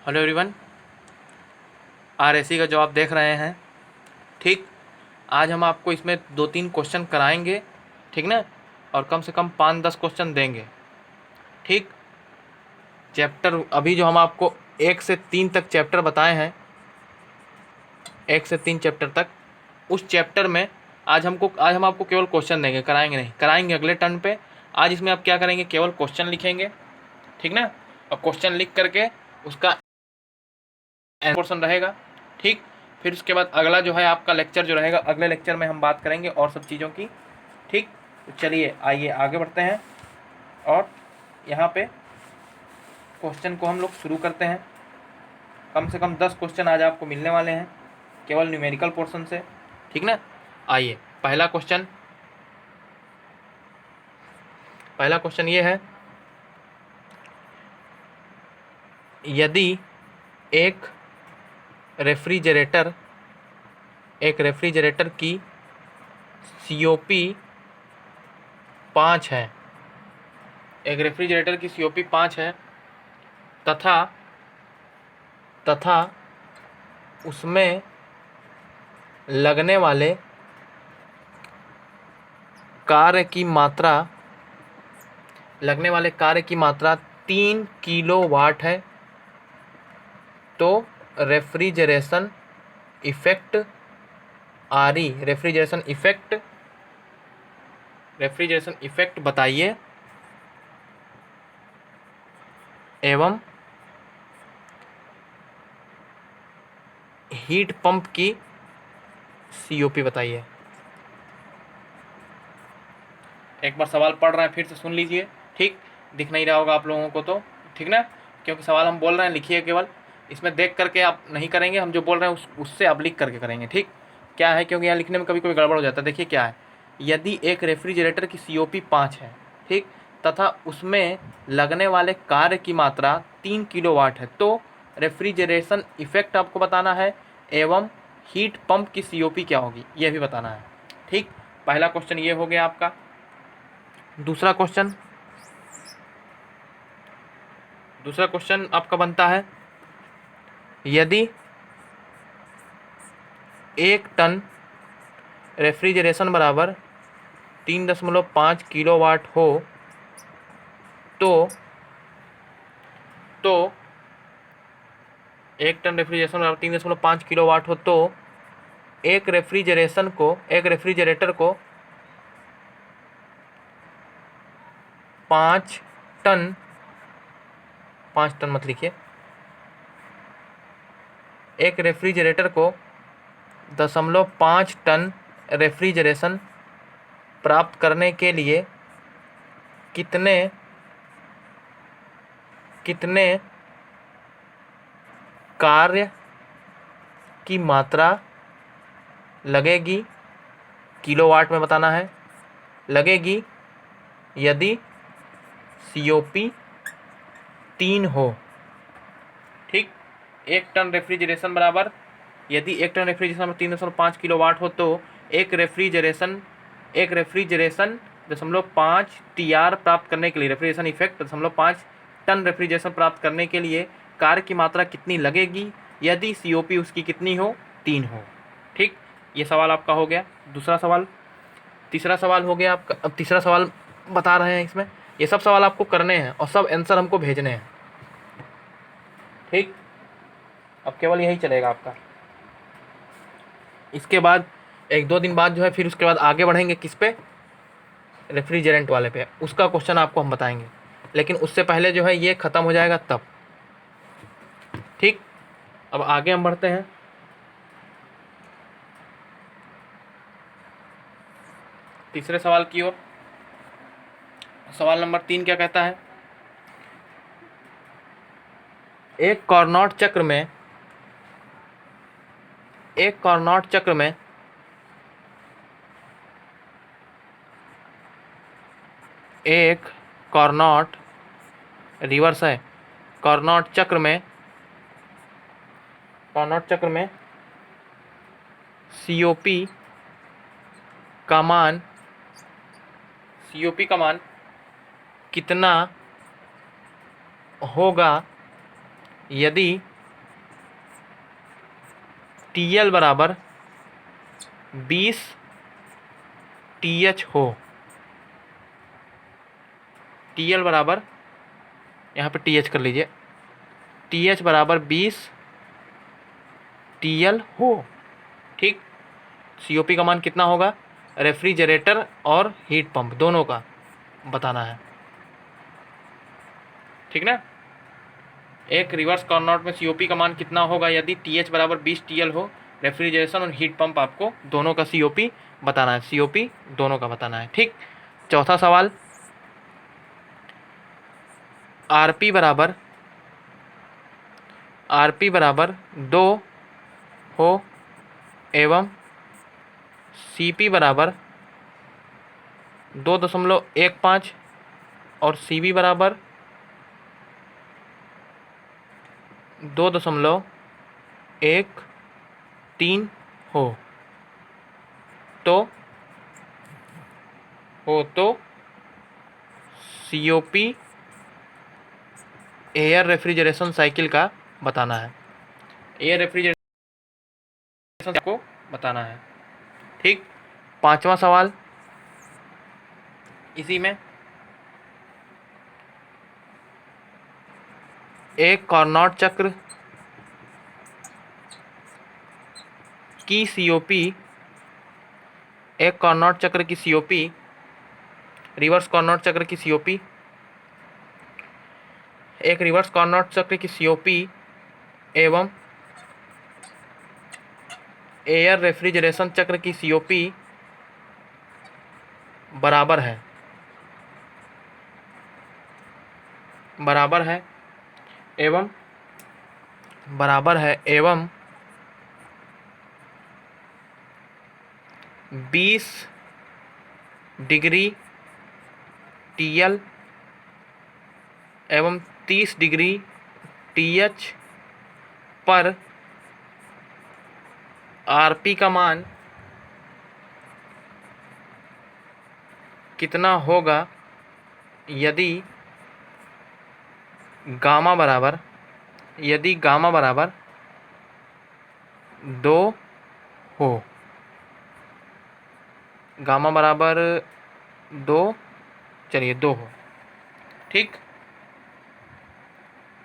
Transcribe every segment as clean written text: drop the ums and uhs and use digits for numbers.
Hello everyone, RSC का जवाब देख रहे हैं। ठीक, आज हम आपको इसमें 2-3 क्वेश्चन कराएंगे, ठीक ना, और कम से कम 5-10 क्वेश्चन देंगे। ठीक, चैप्टर अभी जो हम आपको 1 से 3 तक चैप्टर बताए हैं, 1 से 3 चैप्टर तक, उस चैप्टर में आज हम आपको केवल क्वेश्चन देंगे, कराएंगे नहीं, कराएंगे अगले टर्न पे। आज इसमें आप क्या करेंगे, केवल क्वेश्चन लिखेंगे, ठीक ना, और क्वेश्चन लिख करके उसका पोर्शन रहेगा। ठीक, फिर उसके बाद अगला जो है आपका लेक्चर जो रहेगा, अगले लेक्चर में हम बात करेंगे और सब चीज़ों की। ठीक, तो चलिए आइए आगे बढ़ते हैं और यहाँ पे क्वेश्चन को हम लोग शुरू करते हैं। कम से कम 10 क्वेश्चन आज आपको मिलने वाले हैं केवल न्यूमेरिकल पोर्शन से, ठीक ना। आइए, पहला क्वेश्चन ये है, यदि एक रेफ्रिजरेटर की COP 5 है, एक रेफ्रिजरेटर की COP 5 है तथा उसमें लगने वाले कार्य की मात्रा 3 किलोवाट है, तो रेफ्रिजरेशन इफेक्ट बताइए एवं हीट पंप की COP बताइए। एक बार सवाल पढ़ रहे हैं, फिर से सुन लीजिए। ठीक, दिख नहीं रहा होगा आप लोगों को तो, ठीक ना, क्योंकि सवाल हम बोल रहे हैं, लिखिए केवल। इसमें देख करके आप नहीं करेंगे, हम जो बोल रहे हैं उससे आप लिख करके करेंगे। ठीक, क्या है, क्योंकि यहाँ लिखने में कभी कभी गड़बड़ हो जाता है। देखिए क्या है, यदि एक रेफ्रिजरेटर की COP 5 है, ठीक, तथा उसमें लगने वाले कार्य की मात्रा 3 किलोवाट है, तो रेफ्रिजरेशन इफेक्ट आपको बताना है एवं हीट पंप की COP क्या होगी, यह भी बताना है। ठीक, पहला क्वेश्चन ये हो गया आपका। दूसरा क्वेश्चन आपका बनता है, यदि 1 टन रेफ्रिजरेशन बराबर 3.5 किलोवाट हो, तो 1 टन रेफ्रिजरेशन बराबर 3.5 किलोवाट हो, तो एक रेफ्रिजरेटर को 5 टन मत लिखिए, एक रेफ्रिजरेटर को 0.5 टन रेफ्रिजरेशन प्राप्त करने के लिए कितने कार्य की मात्रा लगेगी, किलोवाट में बताना है, लगेगी यदि COP 3 हो। ठीक, 1 टन रेफ्रिजरेशन बराबर, यदि 1 टन रेफ्रिजरेशन में 3.5 किलोवाट हो, तो एक रेफ्रिजरेशन 0.5 TR प्राप्त करने के लिए, रेफ्रिजरेशन इफेक्ट 0.5 टन रेफ्रिजरेशन प्राप्त करने के लिए कार्य की मात्रा कितनी लगेगी यदि COP उसकी कितनी हो, 3 हो। ठीक, ये सवाल आपका हो गया। दूसरा सवाल, तीसरा सवाल हो गया आपका। अब तीसरा सवाल बता रहे हैं, इसमें ये सब सवाल आपको करने हैं और सब आंसर हमको भेजने हैं। ठीक, अब केवल यही चलेगा आपका। इसके बाद 1-2 दिन बाद जो है, फिर उसके बाद आगे बढ़ेंगे किस पे, रेफ्रिजरेंट वाले पे, उसका क्वेश्चन आपको हम बताएंगे, लेकिन उससे पहले जो है ये ख़त्म हो जाएगा तब। ठीक, अब आगे हम बढ़ते हैं। तीसरे सवाल की ओर। सवाल नंबर 3 क्या कहता है, एक कार्नोट चक्र में एक कार्नोट रिवर्स है, कार्नोट चक्र में COP का मान कितना होगा यदि TL बराबर 20 TH हो, TL बराबर, यहाँ पे TH कर लीजिए, TH बराबर 20 TL हो, ठीक। COP का मान कितना होगा, रेफ्रिजरेटर और हीट पंप दोनों का बताना है, ठीक ना। एक रिवर्स कार्नोट में COP का मान कितना होगा यदि TH बराबर 20 TL हो, रेफ्रिजरेशन और हीट पंप आपको दोनों का COP बताना है, COP दोनों का बताना है, ठीक। चौथा सवाल, RP बराबर 2 हो एवं CP बराबर 2.15 और CB बराबर 2.13 हो तो COP एयर रेफ्रिजरेशन साइकिल का बताना है, एयर रेफ्रिजरेशन को बताना है, ठीक। पांचवा सवाल इसी में, एक कार्नोट चक्र की COP, एक कार्नोट चक्र की COP, रिवर्स कार्नोट चक्र की COP, एक रिवर्स कार्नोट चक्र की COP एवं एयर रेफ्रिजरेशन चक्र की COP बराबर है, एवं 20 डिग्री TL एवं 30 डिग्री TH पर RP का मान कितना होगा यदि गामा बराबर 2 हो, गामा बराबर 2, चलिए 2 हो, ठीक।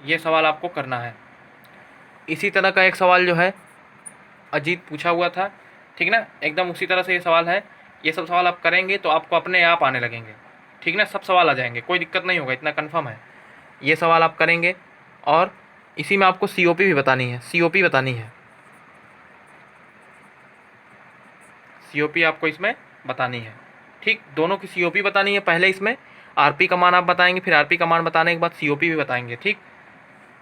ये सवाल आपको करना है। इसी तरह का एक सवाल जो है अजीत पूछा हुआ था, ठीक ना, एकदम उसी तरह से ये सवाल है। ये सब सवाल आप करेंगे तो आपको अपने आप आने लगेंगे, ठीक ना, सब सवाल आ जाएंगे, कोई दिक्कत नहीं होगा, इतना कंफर्म है। ये सवाल आप करेंगे और इसी में आपको COP भी बतानी है, COP बतानी है, COP आपको इसमें बतानी है, ठीक। दोनों की COP बतानी है, पहले इसमें RP का मान आप बताएंगे, फिर RP का मान बताने के बाद COP भी बताएंगे, ठीक।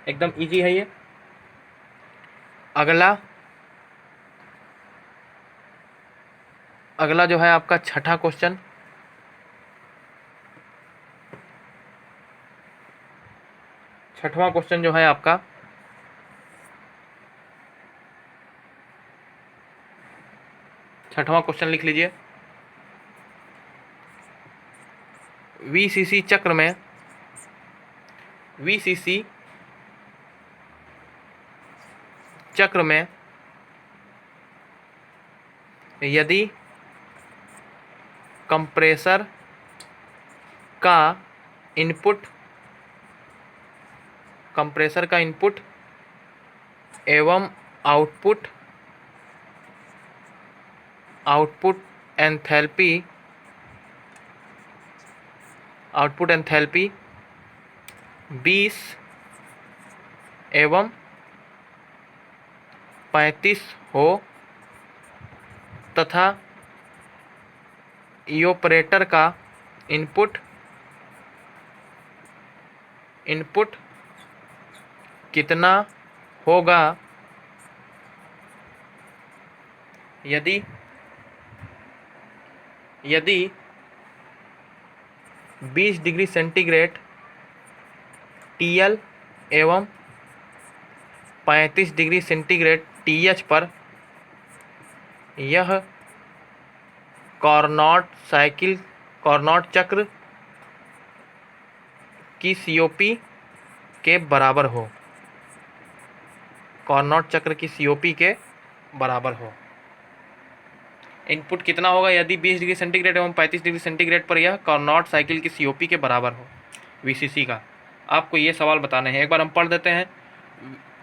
एकदम इजी है ये। अगला जो है आपका छठा क्वेश्चन, छठवां क्वेश्चन जो है आपका, छठवां क्वेश्चन लिख लीजिए। VCC चक्र में यदि कंप्रेसर का इनपुट एवं आउटपुट एंथैल्पी 20 एवं 35 हो तथा इओपरेटर का इनपुट कितना होगा यदि 20 डिग्री सेंटीग्रेड TL एवं 35 डिग्री सेंटीग्रेड TH पर यह कार्नोट चक्र की COP के बराबर हो, कार्नोट चक्र की COP के बराबर हो। इनपुट कितना होगा यदि 20 डिग्री सेंटीग्रेड एवं 35 डिग्री सेंटीग्रेड पर यह कार्नोट साइकिल की सीओपी के बराबर हो, वीसीसी का। आपको ये सवाल बताने हैं, एक बार हम पढ़ देते हैं।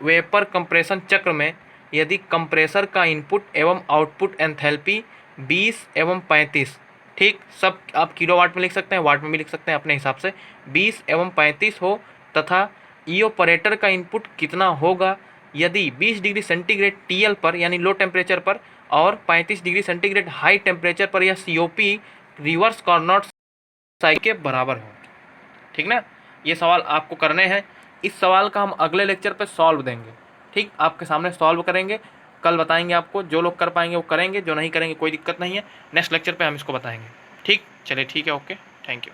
वेपर कंप्रेशन चक्र में यदि कंप्रेसर का इनपुट एवं आउटपुट एंथैल्पी 20 एवं 35, ठीक, सब आप किलोवाट में लिख सकते हैं, वाट में भी लिख सकते हैं अपने हिसाब से, 20 एवं 35 हो तथा इओपरेटर का इनपुट कितना होगा यदि 20 डिग्री सेंटीग्रेड टीएल पर यानी लो टेम्परेचर पर और 35 डिग्री सेंटीग्रेड हाई टेम्परेचर पर यह सीओपी रिवर्स कार्नोट साइकिल के बराबर हो। ठीक ना, ये सवाल आपको करने हैं। इस सवाल का हम अगले लेक्चर पे सॉल्व देंगे, ठीक, आपके सामने सॉल्व करेंगे, कल बताएंगे आपको। जो लोग कर पाएंगे वो करेंगे, जो नहीं करेंगे कोई दिक्कत नहीं है, नेक्स्ट लेक्चर पे हम इसको बताएंगे। ठीक, चलिए ठीक है, ओके, थैंक यू।